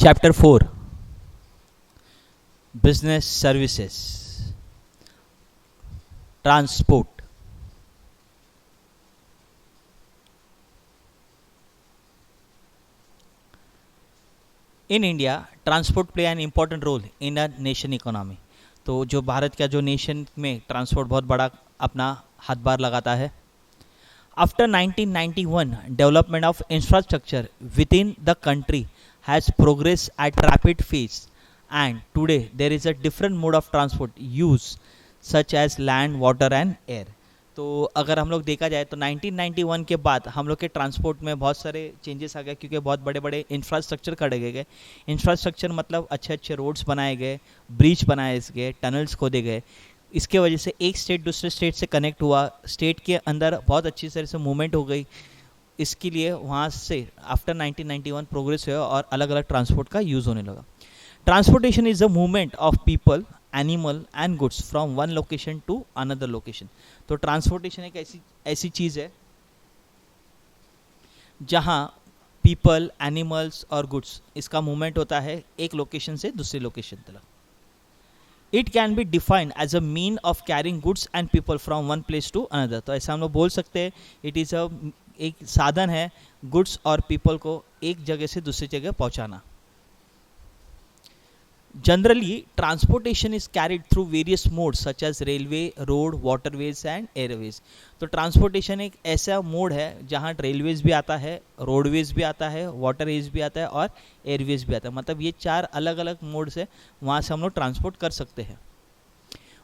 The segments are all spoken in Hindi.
Chapter 4, Business Services, Transport. In India, transport play an important role in a nation economy. तो जो भारत का जो नेशन में ट्रांसपोर्ट बहुत बड़ा अपना हाथबार लगाता है. After 1991, development of infrastructure within the country has progressed at rapid pace, and today there is a different mode of transport use such as land, water and air. तो अगर हम लोग देखा जाए तो 1991 के बाद हम लोग के ट्रांसपोर्ट में बहुत सारे चेंजेस आ गए, क्योंकि बहुत बड़े बड़े इंफ्रास्ट्रक्चर खड़े गए. इंफ्रास्ट्रक्चर मतलब अच्छे अच्छे रोड्स बनाए गए, ब्रिज बनाए गए, टनल्स खोदे गए. इसके वजह से एक स्टेट दूसरे स्टेट से कनेक्ट हुआ, स्टेट के अंदर बहुत अच्छी तरह से मूवमेंट हो गई. इसके लिए वहाँ से आफ्टर 1991 प्रोग्रेस हुआ और अलग अलग ट्रांसपोर्ट का यूज़ होने लगा. Transportation is the movement of people, animal and goods from one location to another location. तो ट्रांसपोर्टेशन एक ऐसी चीज़ है जहाँ पीपल, एनिमल्स और गुड्स इसका मूवमेंट होता है एक लोकेशन से दूसरी लोकेशन तक. It can be defined as a mean of carrying goods and people from one place to another. तो ऐसा हम लोग बोल सकते हैं इट इज़ एक साधन है गुड्स और पीपल को एक जगह से दूसरी जगह पहुंचाना. Generally transportation is carried through various modes such as railway, road, waterways and airways. तो ट्रांसपोर्टेशन एक ऐसा मोड है जहां रेलवेज भी आता है, रोडवेज भी आता है, वाटरवेज भी आता है और एयरवेज भी आता है. मतलब ये चार अलग अलग मोड से वहाँ से हम लोग ट्रांसपोर्ट कर सकते हैं.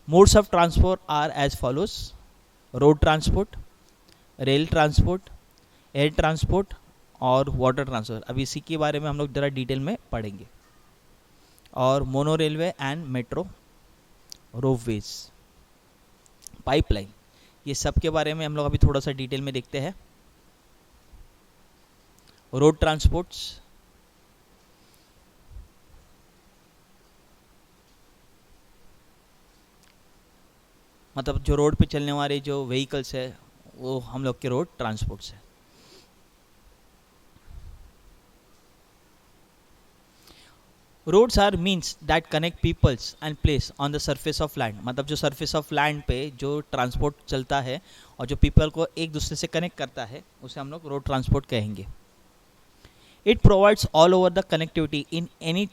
Modes of transport are as follows: road transport, rail transport, air transport और वाटर ट्रांसपोर्ट. अब इसी के बारे में हम लोग ज़रा डिटेल में पढ़ेंगे. और mono railway and metro, ropeways, pipeline, ये सब के बारे में हम लोग अभी थोड़ा सा डिटेल में देखते हैं. रोड ट्रांसपोर्ट्स, मतलब जो रोड पे चलने वाले जो व्हीकल्स है वो हम लोग के रोड ट्रांसपोर्ट्स है. Roads are means that connect peoples and place on the surface of land. मतलब जो सरफेस ऑफ लैंड पे जो ट्रांसपोर्ट चलता है और जो पीपल को एक दूसरे से कनेक्ट करता है उसे हम लोग रोड ट्रांसपोर्ट कहेंगे. It provides all over the connectivity in any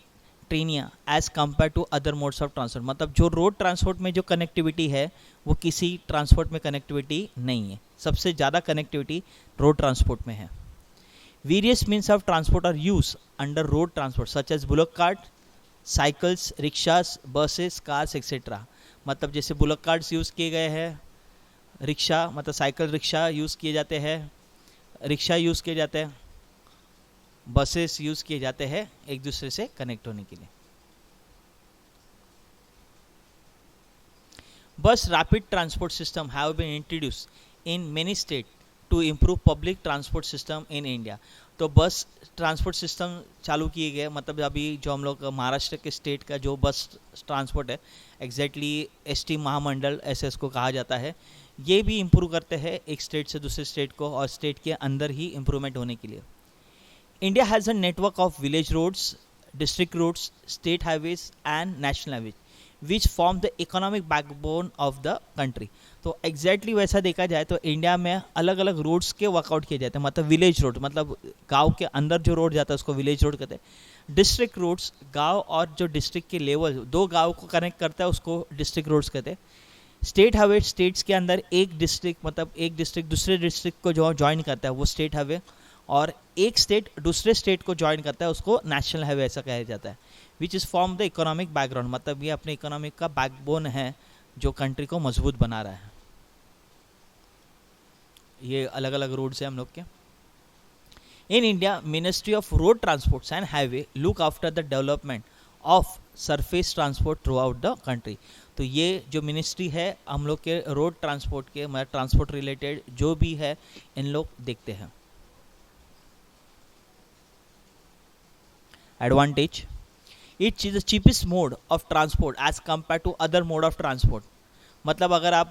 terrain as compare to other modes of transport. मतलब जो रोड ट्रांसपोर्ट में जो कनेक्टिविटी है वो किसी ट्रांसपोर्ट में कनेक्टिविटी नहीं है. सबसे ज़्यादा कनेक्टिविटी रोड ट्रांसपोर्ट में है. Various means of transport are used under road transport such as bullock cart, cycles, rickshaws, buses, cars, etc. मतलब जैसे बुलक कार्ड्स यूज़ किए गए हैं, रिक्शा मतलब साइकिल रिक्शा यूज़ किए जाते हैं, रिक्शा यूज़ किए जाते हैं, बसेस यूज़ किए जाते हैं एक दूसरे से कनेक्ट होने के लिए. Bus rapid transport system have been introduced in many state to improve public transport system in India. तो बस ट्रांसपोर्ट सिस्टम चालू किए गए. मतलब अभी जो हम लोग महाराष्ट्र के स्टेट का जो बस ट्रांसपोर्ट है, एग्जैक्टली एसटी महामंडल ऐसे इसको कहा जाता है, ये भी इम्प्रूव करते हैं एक स्टेट से दूसरे स्टेट को और स्टेट के अंदर ही इम्प्रूवमेंट होने के लिए. India has a network of village roads, district roads, state highways and national highways which form the economic backbone of the country. तो एग्जैक्टली वैसा देखा जाए तो इंडिया में अलग अलग रोड्स के वर्कआउट किए जाते हैं. मतलब विलेज रोड मतलब गांव के अंदर जो रोड जाता है उसको विलेज रोड कहते हैं. डिस्ट्रिक्ट रोड्स गांव और जो डिस्ट्रिक्ट के लेवल दो गांव को कनेक्ट करता है उसको डिस्ट्रिक्ट रोड्स कहते हैं. स्टेट हाईवे स्टेट्स के अंदर एक डिस्ट्रिक्ट मतलब एक डिस्ट्रिक्ट दूसरे डिस्ट्रिक्ट को जो ज्वाइन करता है वो स्टेट हाईवे, और एक स्टेट दूसरे स्टेट को ज्वाइन करता है उसको नेशनल हाईवे ऐसा कहा जाता है. Which is form the economic background. मतलब ये अपने इकोनॉमिक का बैकबोन है जो कंट्री को मजबूत बना रहा है. ये अलग अलग रोड्स हैं हम लोग के. In India ministry of road transports and highway look after the development of surface transport through out the country. तो ये जो मिनिस्ट्री है हम लोग के रोड ट्रांसपोर्ट के मतलब ट्रांसपोर्ट रिलेटेड जो भी है इन लोग देखते हैं. Advantage: it is the cheapest mode of transport as compare to other mode of transport. मतलब अगर आप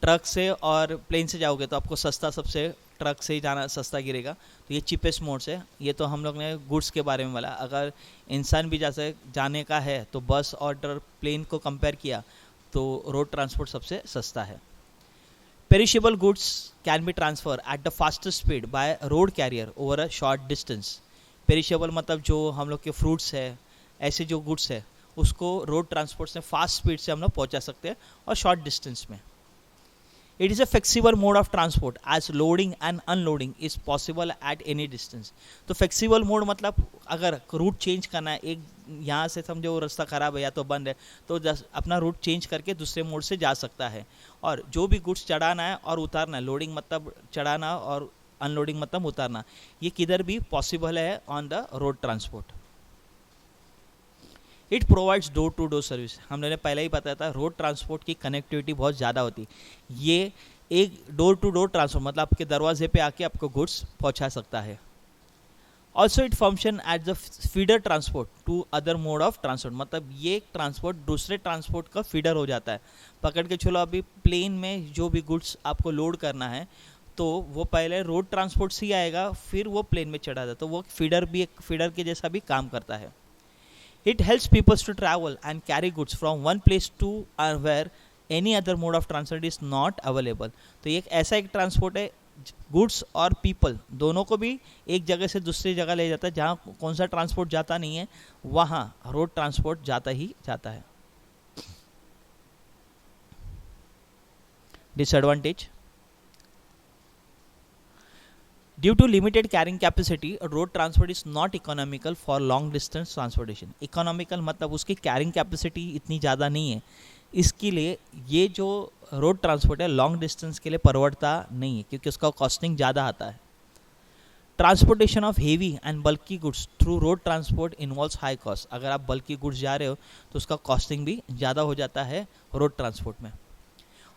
ट्रक से और प्लेन से जाओगे तो आपको सस्ता सबसे ट्रक से ही जाना सस्ता गिरेगा, तो ये चीपेस्ट मोड्स है। ये तो हम लोग ने गुड्स के बारे में बोला। अगर इंसान भी जैसे जाने का है तो बस और प्लेन को कंपेयर किया तो रोड ट्रांसपोर्ट सबसे सस्ता है। Perishable goods can be transfer at the fastest speed by road carrier over a short distance. Perishable मतलब जो हम लोग के फ्रूट्स है, ऐसे जो गुड्स है, उसको रोड ट्रांसपोर्ट से फास्ट स्पीड से हम लोग पहुंचा सकते हैं और शॉर्ट डिस्टेंस में। It is a flexible mode of transport as loading and unloading is possible at any distance. तो फ्लेक्सिबल मोड मतलब अगर रूट चेंज करना है, एक यहाँ से समझो रास्ता ख़राब है या तो बंद है, तो अपना रूट चेंज करके दूसरे मोड से जा सकता है। और जो भी गुड्स चढ़ाना है और उतारना है, लोडिंग मतलब चढ़ाना और अनलोडिंग मतलब उतारना, ये किधर भी पॉसिबल है on the road transport. It provides door to door service. हमने पहले ही बताया था रोड ट्रांसपोर्ट की कनेक्टिविटी बहुत ज़्यादा होती। ये एक डोर टू डोर ट्रांसपोर्ट मतलब आपके दरवाजे पे आके आपको गुड्स पहुंचा सकता है। Also it function as the feeder transport to other mode of transport, मतलब ये ट्रांसपोर्ट दूसरे ट्रांसपोर्ट का फीडर हो जाता है। पकड़ के चलो, अभी प्लेन में जो भी गुड्स आपको लोड करना है तो वो पहले रोड ट्रांसपोर्ट से ही आएगा, फिर वो प्लेन में चढ़ा जाता है, तो वो फीडर भी एक फीडर के जैसा भी काम करता है। It helps people to travel and carry goods from one place to where any other mode of transport is not available। तो ये एक ऐसा एक ट्रांसपोर्ट है, गुड्स और पीपल दोनों को भी एक जगह से दूसरी जगह ले जाता है। जहाँ कौन सा ट्रांसपोर्ट जाता नहीं है, वहाँ रोड ट्रांसपोर्ट जाता ही जाता है। Disadvantage, due to limited carrying capacity road transport is not economical for long distance transportation. Economical मतलब उसकी कैरिंग कैपेसिटी इतनी ज़्यादा नहीं है, इसके लिए ये जो रोड ट्रांसपोर्ट है लॉन्ग डिस्टेंस के लिए परवड़ता नहीं है, क्योंकि उसका कॉस्टिंग ज़्यादा आता है। Transportation of heavy and bulky goods through road transport involves high cost. अगर आप बल्की गुड्स जा रहे हो तो उसका कॉस्टिंग भी ज़्यादा हो जाता है रोड ट्रांसपोर्ट में।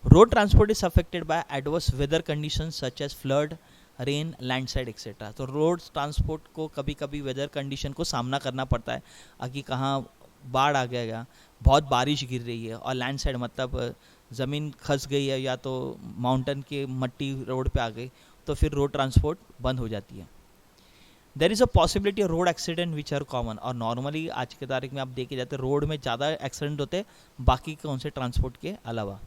Road transport is affected by adverse weather condition such as flood, rain, landslide etcetera. तो रोड ट्रांसपोर्ट को कभी कभी वेदर कंडीशन को सामना करना पड़ता है, आगे कहाँ बाढ़ आ गया, बहुत बारिश गिर रही है, और लैंडस्लाइड मतलब ज़मीन खस गई है या तो माउंटेन के मट्टी रोड पे आ गई, तो फिर रोड ट्रांसपोर्ट बंद हो जाती है। There is a possibility of road accident which are common. और नॉर्मली आज के तारीख में आप देखे जाते हैं रोड में ज़्यादा एक्सीडेंट होते हैं बाकी कौन से ट्रांसपोर्ट के अलावा।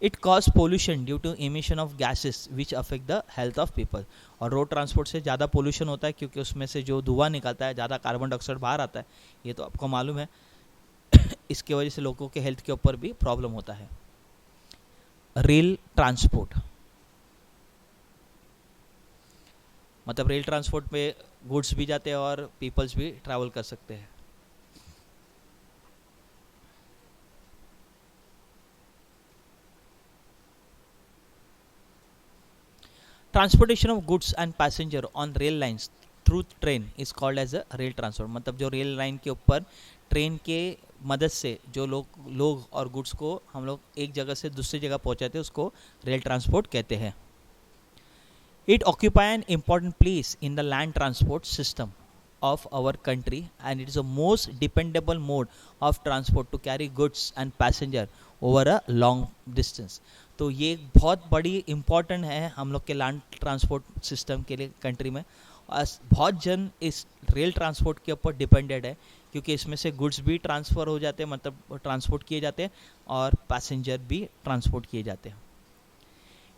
It cause pollution due to emission of gases which affect the health of people. और रोड ट्रांसपोर्ट से ज़्यादा पोल्यूशन होता है क्योंकि उसमें से जो धुआं निकलता है, ज़्यादा कार्बन डाइऑक्साइड बाहर आता है, ये तो आपको मालूम है। इसके वजह से लोगों के हेल्थ के ऊपर भी प्रॉब्लम होता है। रेल ट्रांसपोर्ट मतलब रेल ट्रांसपोर्ट में गुड्स भी जाते हैं और पीपल्स भी ट्रैवल कर सकते हैं। Transportation of goods and passenger on rail lines through train is called as a rail transport. मतलब जो रेल लाइन के ऊपर ट्रेन के मदद से जो लोग और गुड्स को हम लोग एक जगह से दूसरी जगह पहुंचाते हैं, उसको रेल ट्रांसपोर्ट कहते हैं। It occupy an important place in the land transport system of our country and it is the most dependable mode of transport to carry goods and passenger over a long distance। तो ये एक बहुत बड़ी इम्पॉर्टेंट है हम लोग के लैंड ट्रांसपोर्ट सिस्टम के लिए कंट्री में। और बहुत जन इस रेल ट्रांसपोर्ट के ऊपर डिपेंडेड है क्योंकि इसमें से गुड्स भी ट्रांसफ़र हो जाते हैं, मतलब ट्रांसपोर्ट किए जाते हैं, और पैसेंजर भी ट्रांसपोर्ट किए जाते हैं।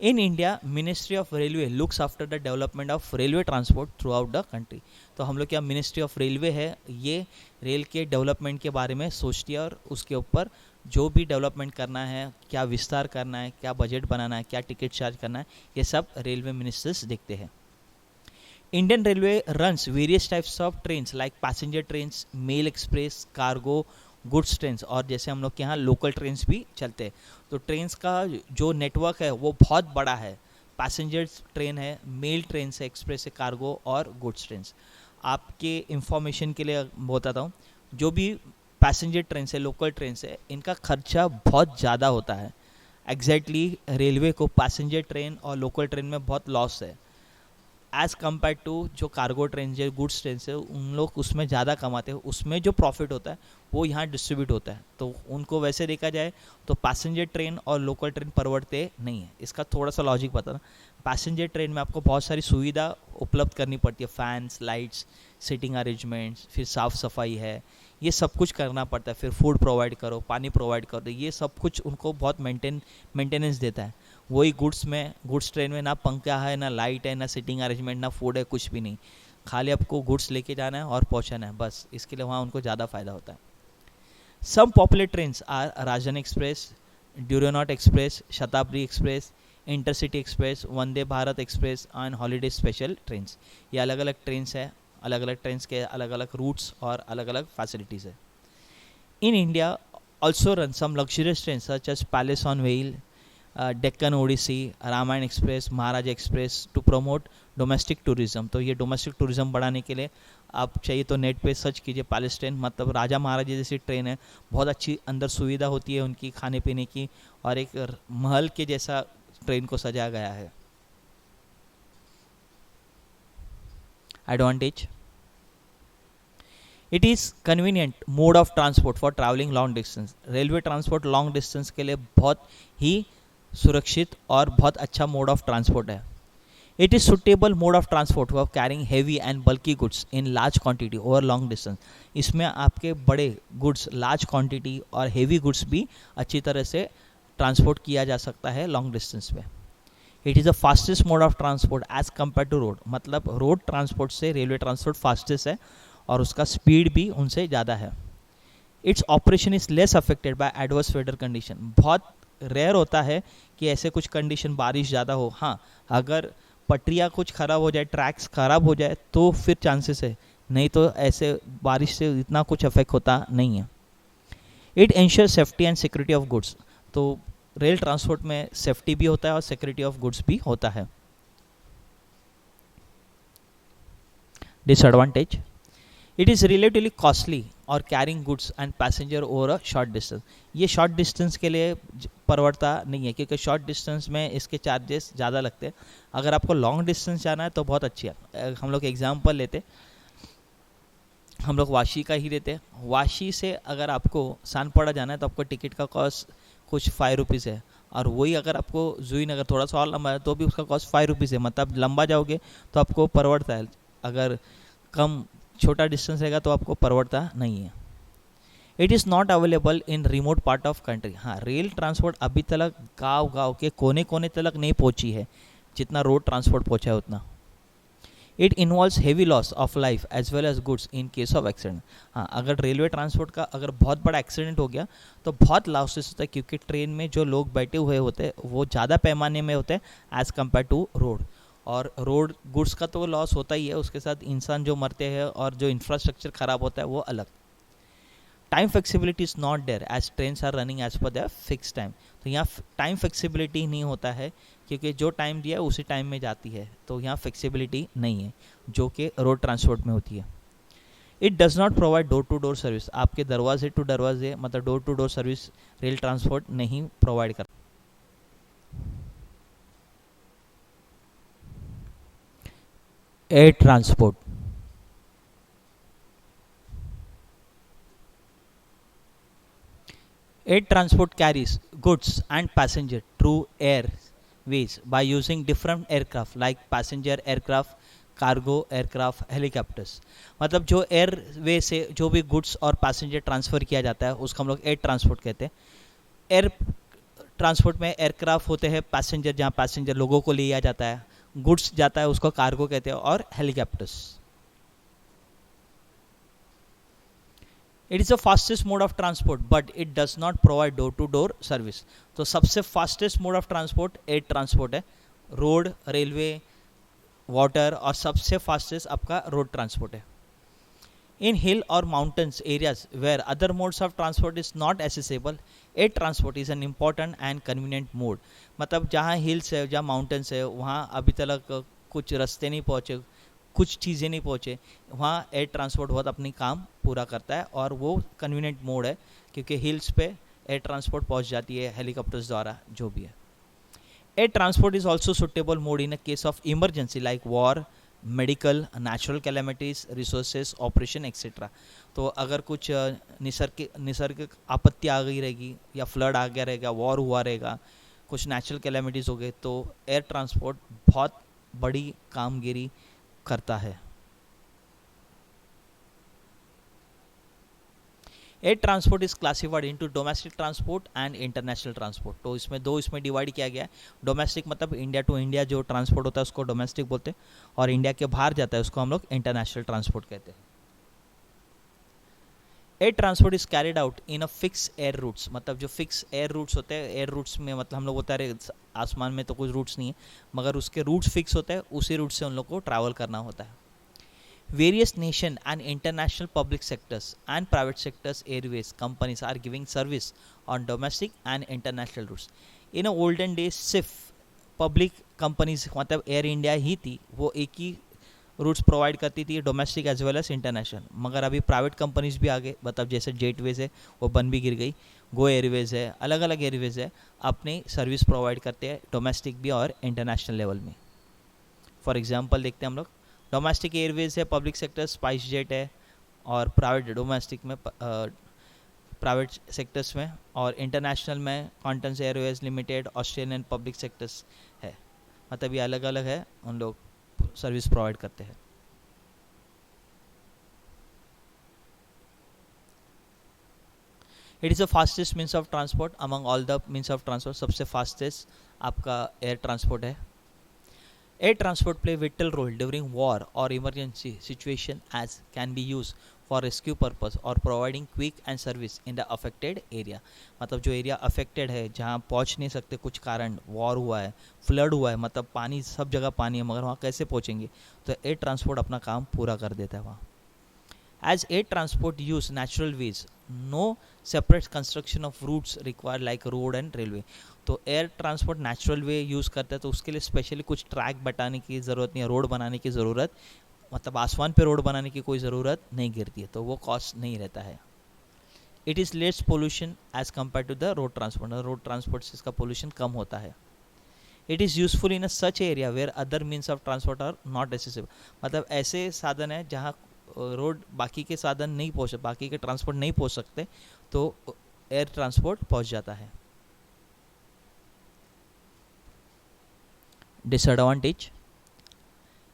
In India ministry of railway looks after the development of railway transport through out the country. तो हम लोग क्या मिनिस्ट्री ऑफ रेलवे है, ये रेल के डेवलपमेंट के बारे में सोचती है और उसके ऊपर जो भी डेवलपमेंट करना है, क्या विस्तार करना है, क्या बजट बनाना है, क्या टिकट चार्ज करना है, ये सब रेलवे मिनिस्टर्स देखते हैं। Indian railway runs various types of trains like passenger trains, mail express, cargo, goods trains, और जैसे हम लोग के यहाँ लोकल ट्रेन्स भी चलते हैं। तो ट्रेन्स का जो नेटवर्क है वो बहुत बड़ा है। पैसेंजर ट्रेन है, मेल ट्रेन है, एक्सप्रेस है, कार्गो और गुड्स ट्रेन्स। आपके इंफॉर्मेशन के लिए बताता हूँ, जो भी पैसेंजर ट्रेन है, लोकल ट्रेन है, इनका खर्चा बहुत ज़्यादा होता है। एग्जैक्टली रेलवे को पैसेंजर ट्रेन और लोकल ट्रेन में बहुत लॉस है एज़ कम्पेयर टू जो कार्गो ट्रेन जो गुड्स ट्रेन है, उन लोग उसमें ज़्यादा कमाते हैं, उसमें जो प्रॉफिट होता है वो यहाँ डिस्ट्रीब्यूट होता है। तो उनको वैसे देखा जाए तो पैसेंजर ट्रेन और लोकल ट्रेन परवड़ते नहीं है। इसका थोड़ा सा लॉजिक बताना, पैसेंजर ट्रेन में आपको बहुत सारी सुविधा उपलब्ध करनी पड़ती है, फैंस, लाइट्स, सीटिंग अरेंजमेंट्स, फिर साफ़ सफाई है, ये सब कुछ करना पड़ता है। फिर फूड प्रोवाइड करो, पानी प्रोवाइड करो, ये सब कुछ उनको बहुत मेंटेनेंस देता है। वही गुड्स ट्रेन में ना पंखा है, ना लाइट है, ना सीटिंग अरेंजमेंट, ना फूड है, कुछ भी नहीं। खाली आपको गुड्स लेके जाना है और पहुंचाना है, बस। इसके लिए वहाँ उनको ज़्यादा फ़ायदा होता है। सम पॉपुलर ट्रेन्स आर राजधानी एक्सप्रेस, ड्यूरोनॉट एक्सप्रेस, शताब्दी express, intercity express, Vande Bharat express and holiday special trains. ये अलग अलग ट्रेन्स है, अलग अलग ट्रेन्स के अलग अलग रूट्स और अलग अलग फैसिलिटीज़ है। In India also run some luxurious train such as palace on wheel, Deccan Odyssey, Ramayan express, Maharaja express to promote domestic tourism. तो ये डोमेस्टिक टूरिज्म बढ़ाने के लिए आप चाहिए तो नेट पे सर्च कीजिए पैलेस ट्रेन, मतलब राजा महाराजा जैसी ट्रेन है। बहुत अच्छी अंदर सुविधा होती है उनकी खाने पीने की, और एक महल के जैसा ट्रेन को सजाया गया है। Advantage, it is convenient mode of transport for travelling long distance. Railway transport long distance के लिए बहुत ही सुरक्षित और बहुत अच्छा मोड ऑफ ट्रांसपोर्ट है। It is suitable mode of transport for carrying heavy and bulky goods in large quantity over long distance. इसमें आपके बड़े गुड्स, लार्ज क्वांटिटी और हेवी गुड्स भी अच्छी तरह से ट्रांसपोर्ट किया जा सकता है लॉन्ग डिस्टेंस पे। It is the fastest mode of transport as compare to road, मतलब रोड ट्रांसपोर्ट से रेलवे ट्रांसपोर्ट फास्टेस्ट है और उसका स्पीड भी उनसे ज़्यादा है। Its operation is less affected by adverse weather condition. बहुत रेयर होता है कि ऐसे कुछ कंडीशन, बारिश ज़्यादा हो, हाँ अगर पटरियाँ कुछ ख़राब हो जाए, ट्रैक्स ख़राब हो जाए तो फिर चांसेस है, नहीं तो ऐसे बारिश से इतना कुछ अफेक्ट होता नहीं है। It ensure safety and security of goods. तो रेल ट्रांसपोर्ट में सेफ्टी भी होता है और सिक्योरिटी ऑफ गुड्स भी होता है। Disadvantage, it is relatively costly और carrying goods and passenger over a short distance. ये शॉर्ट डिस्टेंस के लिए परवड़ता नहीं है, क्योंकि शॉर्ट डिस्टेंस में इसके चार्जेस ज़्यादा लगते हैं। अगर आपको लॉन्ग डिस्टेंस जाना है तो बहुत अच्छी है। हम लोग एग्जांपल लेते, हम लोग वाशी का ही लेते। वाशी से अगर आपको सानपाड़ा जाना है तो आपको टिकट का कॉस्ट कुछ 5 रुपीज़ है, और वही अगर आपको जूहीनगर थोड़ा सा और लंबा है तो भी उसका कॉस्ट 5 रुपीज़ है। मतलब लंबा जाओगे तो आपको परवड़ता है, अगर कम छोटा डिस्टेंस रहेगा तो आपको परवड़ता नहीं है। It is not available in remote part of country. हाँ, रेल ट्रांसपोर्ट अभी तक गांव के कोने कोने तक नहीं पहुंची है, जितना रोड ट्रांसपोर्ट पहुंचा है उतना। It involves heavy loss of life as well as goods in case of accident. हाँ, अगर रेलवे ट्रांसपोर्ट का अगर बहुत बड़ा एक्सीडेंट हो गया तो बहुत लॉसेस होता है, क्योंकि ट्रेन में जो लोग बैठे हुए होते हैं वो ज़्यादा पैमाने में होते हैं एज़ कम्पेयर टू रोड। और रोड गुड्स का तो लॉस होता ही है, उसके साथ इंसान जो मरते हैं और जो इंफ्रास्ट्रक्चर ख़राब होता है वो अलग। Time flexibility is not there as trains are running as per their fix time. तो यहाँ टाइम फ्लेक्सिबिलिटी नहीं होता है, क्योंकि जो टाइम दिया है उसी टाइम में जाती है, तो यहाँ फ्लेक्सिबिलिटी नहीं है जो कि रोड ट्रांसपोर्ट में होती है। It does not provide door to door service. आपके दरवाजे टू दरवाजे, मतलब door to door service rail transport नहीं प्रोवाइड करता। Air transport, air transport carries goods and passenger through airways by using different aircraft like passenger aircraft, cargo aircraft, helicopters. मतलब जो एयरवे से जो भी गुड्स और पैसेंजर ट्रांसफ़र किया जाता है उसको हम लोग एयर ट्रांसपोर्ट कहते हैं। एयर ट्रांसपोर्ट में एयरक्राफ्ट होते हैं पैसेंजर, जहाँ पैसेंजर लोगों को लिया जाता है, गुड्स जाता है उसको कार्गो कहते हैं, और helicopters. It is the fastest mode of transport but it does not provide door to door service. तो सबसे fastest mode of transport air transport है, रोड, रेलवे, वाटर, और सबसे फास्टेस्ट आपका रोड ट्रांसपोर्ट है। इन हिल और mountains areas where other modes of transport is not accessible, air transport is an important and convenient mode. मतलब जहाँ हिल्स है, जहाँ माउंटेन्स है, वहाँ अभी तक कुछ रास्ते नहीं पहुँचे, कुछ चीज़ें नहीं पहुँचे, वहाँ एयर ट्रांसपोर्ट बहुत अपनी काम पूरा करता है, और वो कन्वीनियंट मोड है, क्योंकि हिल्स पे एयर ट्रांसपोर्ट पहुँच जाती है हेलीकॉप्टर्स द्वारा, जो भी है। Air transport is also suitable mode in a case of emergency like war, medical, natural calamities, resources, operation etcetera. तो अगर कुछ निसर्ग आपत्ति आ गई रहेगी, या फ्लड आ गया रहेगा, वॉर हुआ रहेगा, कुछ नेचुरल कैलेमिटीज़ हो गए, तो एयर ट्रांसपोर्ट बहुत बड़ी कामगिरी करता है। Air transport is classified into domestic transport and international transport. तो इसमें डिवाइड किया गया है। डोमेस्टिक मतलब इंडिया टू इंडिया जो ट्रांसपोर्ट होता है उसको डोमेस्टिक बोलते हैं, और इंडिया के बाहर जाता है उसको हम लोग इंटरनेशनल ट्रांसपोर्ट कहते हैं। Air transport is carried out in a fix air routes, मतलब जो फिक्स एयर रूट्स होते हैं, एयर रूट्स में मतलब हम लोग होता है आसमान में तो कुछ रूट्स नहीं है, मगर उसके रूट्स फिक्स होते हैं, उसी रूट से उन लोग को ट्रैवल करना होता है। Various nation and international public sectors and private sectors airways companies are giving service on domestic and international routes. In a olden days सिर्फ पब्लिक कंपनीज मतलब एयर इंडिया ही थी, वो एक ही रूट्स प्रोवाइड करती थी domestic as well as international. मगर अभी प्राइवेट कंपनीज भी आ गए, मतलब जैसे जेटवेज है वो बन भी गिर गई, गो एयरवेज है, अलग अलग एयरवेज है, अपनी सर्विस प्रोवाइड करते हैं डोमेस्टिक भी और इंटरनेशनल लेवल में। फॉर एग्जांपल देखते हैं हम लोग, डोमेस्टिक एयरवेज है, पब्लिक सेक्टर स्पाइस जेट है, और प्राइवेट डोमेस्टिक में प्राइवेट सेक्टर्स में, और इंटरनेशनल में contains Airways limited, Australian public sectors है। मतलब ये अलग अलग है, उन लोग सर्विस प्रोवाइड करते हैं। It is the fastest means of transport among all the means of transport. सबसे फास्टेस्ट आपका एयर ट्रांसपोर्ट है। Air transport play vital role during war or emergency situation as can be used for rescue purpose or providing quick and service in the affected area। मतलब जो एरिया अफेक्टेड है, जहाँ पहुँच नहीं सकते कुछ कारण, वॉर हुआ है, फ्लड हुआ है, मतलब पानी सब जगह पानी है, मगर वहाँ कैसे पहुँचेंगे, तो एयर ट्रांसपोर्ट अपना काम पूरा कर देता है वहाँ। As air transport use natural ways, no separate construction of routes required like road and railway। तो air transport natural way use करता है, तो उसके लिए स्पेशली कुछ ट्रैक बताने की ज़रूरत नहीं है, रोड बनाने की ज़रूरत, मतलब आसमान पे रोड बनाने की कोई ज़रूरत नहीं गिरती है, तो वो कॉस्ट नहीं रहता है। It is less pollution as compare to the road transport. Road transport से इसका पोल्यूशन कम होता है। It is useful in a such area where other means of transport are not accessible. मतलब ऐसे साधन है जहाँ रोड बाकी के साधन नहीं पहुँच, बाकी के ट्रांसपोर्ट नहीं पहुँच सकते, तो एयर ट्रांसपोर्ट पहुँच जाता है। Disadvantage,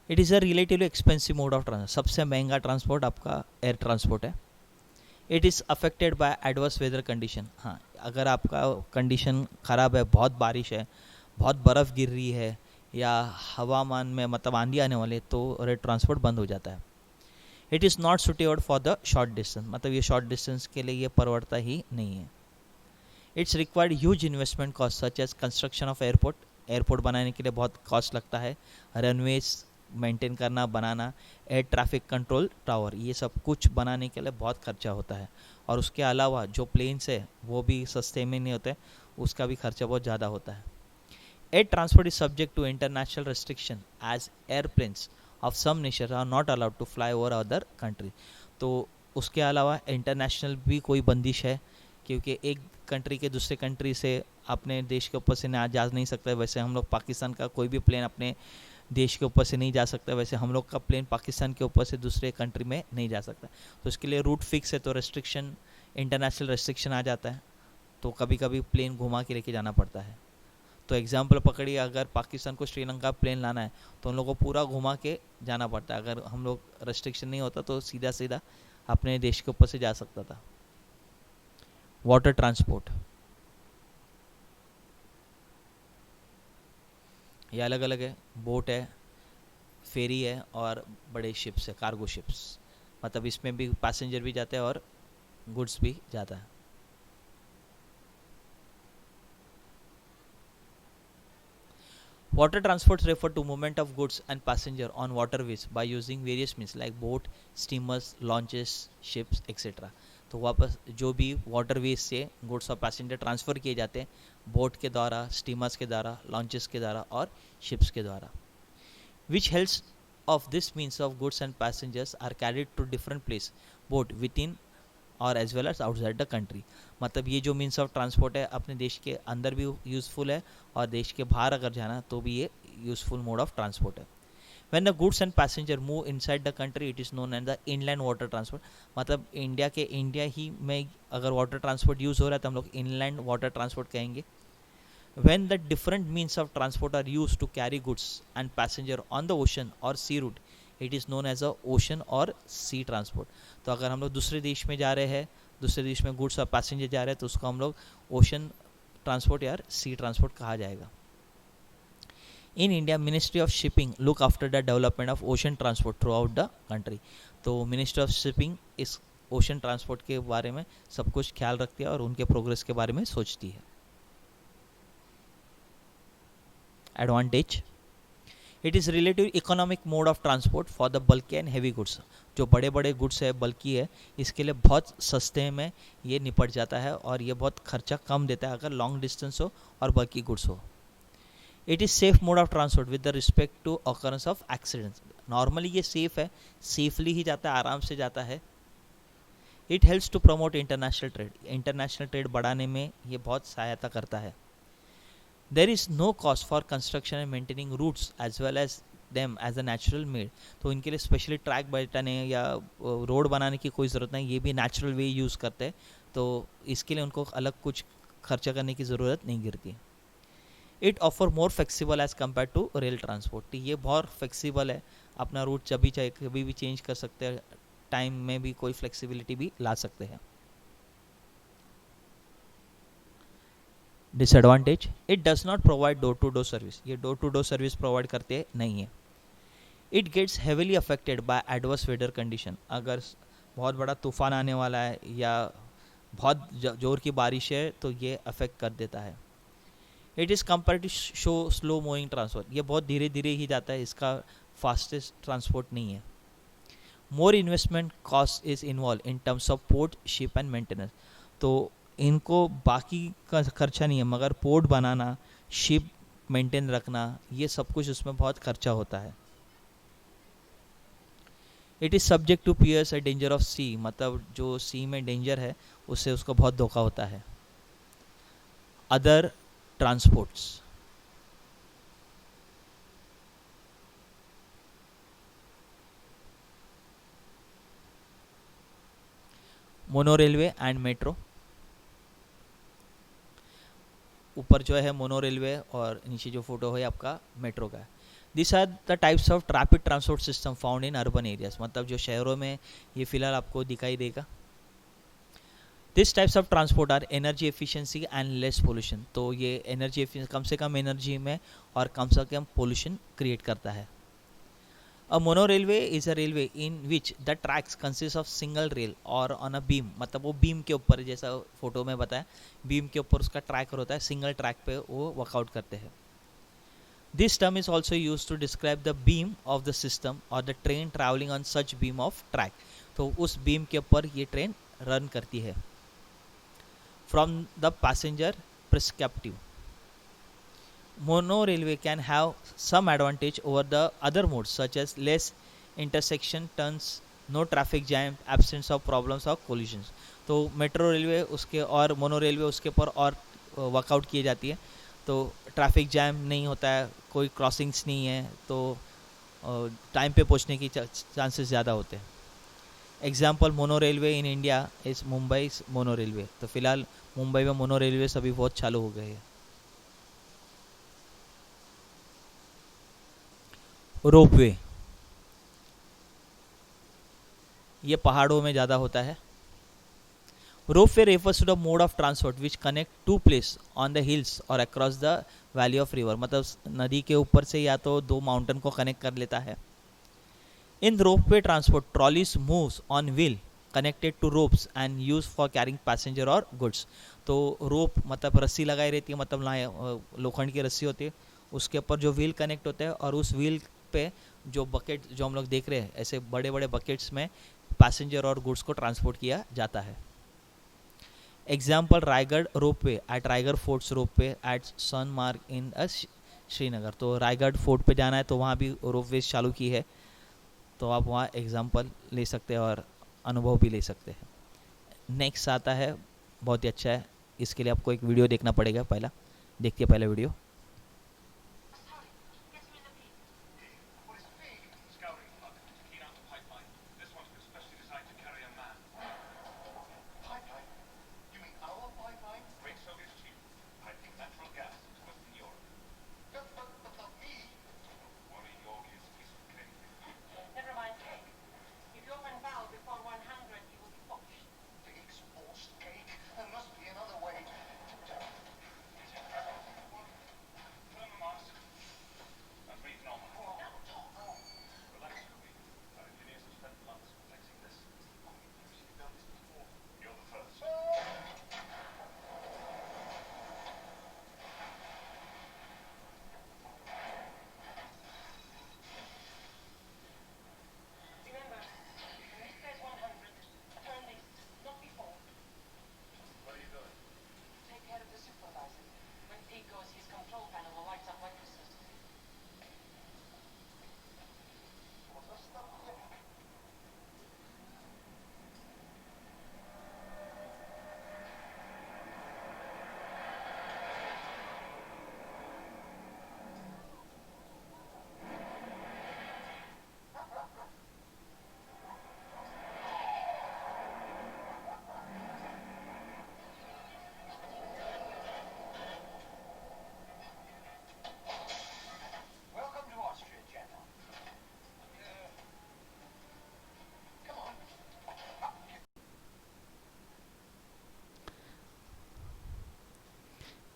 it is a relatively expensive mode of transport. सबसे महंगा ट्रांसपोर्ट आपका एयर ट्रांसपोर्ट है। It is affected by adverse weather condition. हाँ, अगर आपका कंडीशन ख़राब है, बहुत बारिश है, बहुत बर्फ़ गिर रही है, या हवामान में मतलब आंधी आने वाले, तो एयर ट्रांसपोर्ट बंद हो जाता है। It is not suitable for the short distance. मतलब ये शॉर्ट डिस्टेंस के लिए ये परवड़ता ही नहीं है। Its required huge investment cost such as construction of airport. Airport बनाने के लिए बहुत कॉस्ट लगता है, रनवेज मेंटेन करना, बनाना, एयर ट्रैफिक कंट्रोल टावर, ये सब कुछ बनाने के लिए बहुत खर्चा होता है। और उसके अलावा जो प्लेन्स है वो भी सस्ते में नहीं होते, उसका भी खर्चा बहुत ज़्यादा होता है। Air transport is subject to international restriction as airplanes of some nation are not allowed to fly over other country. तो उसके अलावा इंटरनेशनल भी कोई बंदिश है, क्योंकि एक कंट्री के दूसरे कंट्री से अपने देश के ऊपर से जा नहीं सकता। वैसे हम लोग पाकिस्तान का कोई भी प्लेन अपने देश के ऊपर से नहीं जा सकता, वैसे हम लोग का प्लेन पाकिस्तान के ऊपर से दूसरे कंट्री में नहीं जा सकता। तो इसके लिए रूट फिक्स है, तो रेस्ट्रिक्शन, इंटरनेशनल रेस्ट्रिक्शन आ जाता है, तो कभी कभी प्लेन घुमा के लेके जाना पड़ता है। तो एग्जाम्पल पकड़िए, अगर पाकिस्तान को श्रीलंका प्लेन लाना है तो उन लोगों को पूरा घुमा के जाना पड़ता है। अगर हम लोग रेस्ट्रिक्शन नहीं होता तो सीधा सीधा अपने देश के ऊपर से जा सकता था। वाटर ट्रांसपोर्ट, ये अलग अलग है, बोट है, फेरी है, और बड़े शिप्स है, कार्गो शिप्स। मतलब इसमें भी पैसेंजर भी जाते हैं और गुड्स भी जाता है। Water transports refer to movement of goods and passenger on waterways by using various means like boat, steamers, launches, ships, etc. तो वापस जो भी वाटरवेज से गुड्स और पैसेंजर ट्रांसफ़र किए जाते हैं, बोट के द्वारा, स्टीमर्स के द्वारा, लॉन्चेस के द्वारा और शिप्स के द्वारा। Which helps of this means of goods and passengers are carried to different place both within और as well as outside the country. मतलब ये जो मीन्स ऑफ ट्रांसपोर्ट है अपने देश के अंदर भी यूज़फुल है, और देश के बाहर अगर जाना तो भी ये यूज़फुल मोड ऑफ ट्रांसपोर्ट है। When the goods and passenger move inside the country it is known as the inland water transport. मतलब इंडिया ही में अगर वाटर ट्रांसपोर्ट यूज़ हो रहा है तो हम लोग इनलैंड वाटर ट्रांसपोर्ट कहेंगे। When the different means of transport are used to carry goods and passenger on the ocean or sea route, it is known as a ocean और sea transport. तो अगर हम लोग दूसरे देश में जा रहे हैं, दूसरे देश में गुड्स और पैसेंजर जा रहे हैं, तो उसको हम लोग ओशन ट्रांसपोर्ट या सी ट्रांसपोर्ट कहा जाएगा. In India ministry of shipping look after the development of ocean transport through out the country. तो मिनिस्ट्री ऑफ शिपिंग इस ओशन ट्रांसपोर्ट के बारे में सब कुछ ख्याल रखती है और उनके प्रोग्रेस के बारे में सोचती है. Advantage, it is relative economic mode of transport for the bulky and heavy goods. जो बड़े बड़े गुड्स है, बल्की है, इसके लिए बहुत सस्ते में ये निपट जाता है और ये बहुत खर्चा कम देता है अगर लॉन्ग डिस्टेंस हो और बल्की गुड्स हो. It is safe mode of transport with the respect to occurrence of accidents. Normally ये सेफ है, सेफली ही जाता है, आराम से जाता है. It helps to promote international trade. International trade बढ़ाने में ये बहुत सहायता करता है. There is no cost for construction and maintaining routes as well as them as a natural made. तो इनके लिए स्पेशली ट्रैक बैठाने या रोड बनाने की कोई ज़रूरत नहीं, ये भी नेचुरल वे यूज़ करते हैं, तो इसके लिए उनको अलग कुछ खर्चा करने की ज़रूरत नहीं गिरती. It offer more flexible as compare to rail transport. ये बहुत फ्लेक्सिबल है, अपना रूट जब भी चाहे कभी भी चेंज कर सकते हैं, टाइम में भी कोई फ्लेक्सिबिलिटी भी ला सकते हैं. Disadvantage, it does not provide door to door service. ये door to door service provide करते नहीं है. It gets heavily affected by adverse weather condition. अगर बहुत बड़ा तूफान आने वाला है या बहुत जोर की बारिश है तो ये अफेक्ट कर देता है. It is compare to show slow moving transport. ये बहुत धीरे धीरे ही जाता है, इसका फास्टेस्ट ट्रांसपोर्ट नहीं है. More investment cost is involve in terms of port, ship and maintenance. तो इनको बाकी का खर्चा नहीं है, मगर पोर्ट बनाना, शिप मेंटेन रखना, ये सब कुछ उसमें बहुत खर्चा होता है. It is subject to piers a danger of sea. मतलब जो सी में डेंजर है उससे उसको बहुत धोखा होता है. Other transports, mono railway and metro. ऊपर जो है मोनो रेलवे और नीचे जो फोटो है आपका मेट्रो का है. This are the types of rapid transport system found in urban areas. मतलब जो शहरों में ये फिलहाल आपको दिखाई देगा. This types of transport are energy efficiency and less pollution. तो ये एनर्जी एफिशिएंसी, कम से कम एनर्जी में और कम से कम पोल्यूशन क्रिएट करता है. A mono railway is a railway in which the tracks consist of single rail or on a beam. मतलब वो बीम के ऊपर, जैसा फोटो में बताया, बीम के ऊपर उसका ट्रैक होता है, सिंगल ट्रैक पे वो वर्कआउट करते हैं. This term is also used to describe the beam of the system or the train traveling on such beam of track. तो उस बीम के ऊपर ये ट्रेन रन करती है. From the passenger perspective, mono railway can have some advantage over the other modes such as less intersection turns, no traffic jam, absence of problems or collisions. तो मेट्रो रेलवे उसके और मोनो रेलवे उसके ऊपर और वर्कआउट की जाती है, तो ट्रैफिक जैम नहीं होता है, कोई क्रॉसिंग्स नहीं है, तो टाइम पे पहुंचने की चांसेस ज़्यादा होते हैं. Example mono railway in India is Mumbai mono railway. तो फिलहाल मुंबई में मोनो रेलवे सभी बहुत चालू हो गए हैं. रोपवे, ये पहाड़ों में ज़्यादा होता है. Ropeway refers to the mode of transport which connect to place on the hills और across the valley of river. मतलब नदी के ऊपर से या तो दो माउंटेन को कनेक्ट कर लेता है. In ropeway transport trolleys moves on wheel connected to ropes and use for carrying passenger और गुड्स. तो रोप मतलब रस्सी लगाई रहती है, मतलब लोखंड की रस्सी होती है, उसके ऊपर जो व्हील कनेक्ट होता है और उस व्हील पे जो बकेट जो हम लोग देख रहे हैं, ऐसे बड़े बड़े बकेट्स में पैसेंजर और गुड्स को ट्रांसपोर्ट किया जाता है. Example Raigad ropeway at Raigad forts ropeway at Sonamarg in Srinagar. तो रायगढ़ फोर्ट पे जाना है तो वहाँ भी रोपवे चालू की है, तो आप वहाँ एग्जाम्पल ले सकते हैं और अनुभव भी ले सकते हैं. नेक्स्ट आता है, बहुत ही अच्छा है, इसके लिए आपको एक वीडियो देखना पड़ेगा. पहला देखिए पहला वीडियो.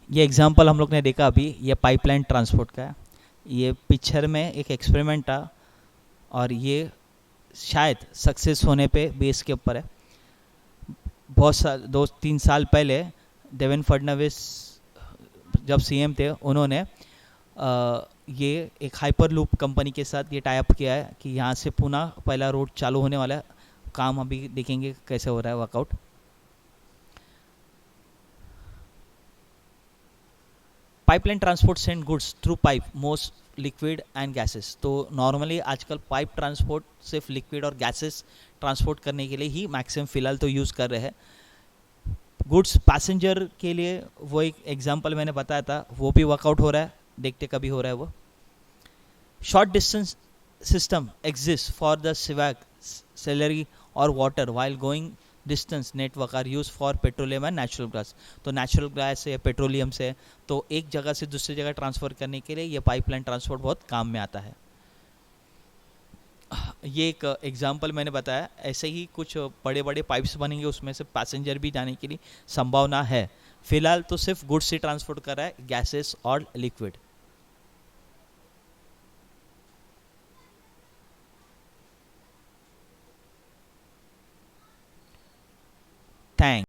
ये एग्जांपल हम लोग ने देखा अभी, ये पाइपलाइन ट्रांसपोर्ट का है। ये पिक्चर में एक एक्सपेरिमेंट था और ये शायद सक्सेस होने पे बेस के ऊपर है। बहुत साल 2-3 साल पहले देवेंद्र फडणवीस जब सीएम थे, उन्होंने ये एक हाइपर लूप कंपनी के साथ ये टाई अप किया है कि यहाँ से पुनः पहला रोड चालू होने वाला है। काम अभी देखेंगे कैसे हो रहा है workout. Pipeline transport send goods through pipe most liquid and gases. तो नॉर्मली आजकल पाइप ट्रांसपोर्ट सिर्फ लिक्विड और गैसेस ट्रांसपोर्ट करने के लिए ही मैक्सिमम फ़िलहाल तो यूज़ कर रहे हैं। गुड्स पैसेंजर के लिए वो एक एग्जांपल मैंने बताया था, वो भी वर्कआउट हो रहा है, देखते कभी हो रहा है वो। Short distance system exist for the sewage, slurry और water while going distance network are use for petroleum and natural gas. तो नेचुरल गैस है, पेट्रोलियम से, तो एक जगह से दूसरी जगह ट्रांसफ़र करने के लिए ये पाइपलाइन ट्रांसपोर्ट बहुत काम में आता है। ये एक एग्जांपल मैंने बताया, ऐसे ही कुछ बड़े बड़े पाइप्स बनेंगे, उसमें से पैसेंजर भी जाने की लिए संभावना है। फिलहाल तो सिर्फ गुड्स से ट्रांसपोर्ट कर रहा है, गैसेस और लिक्विड। थैंक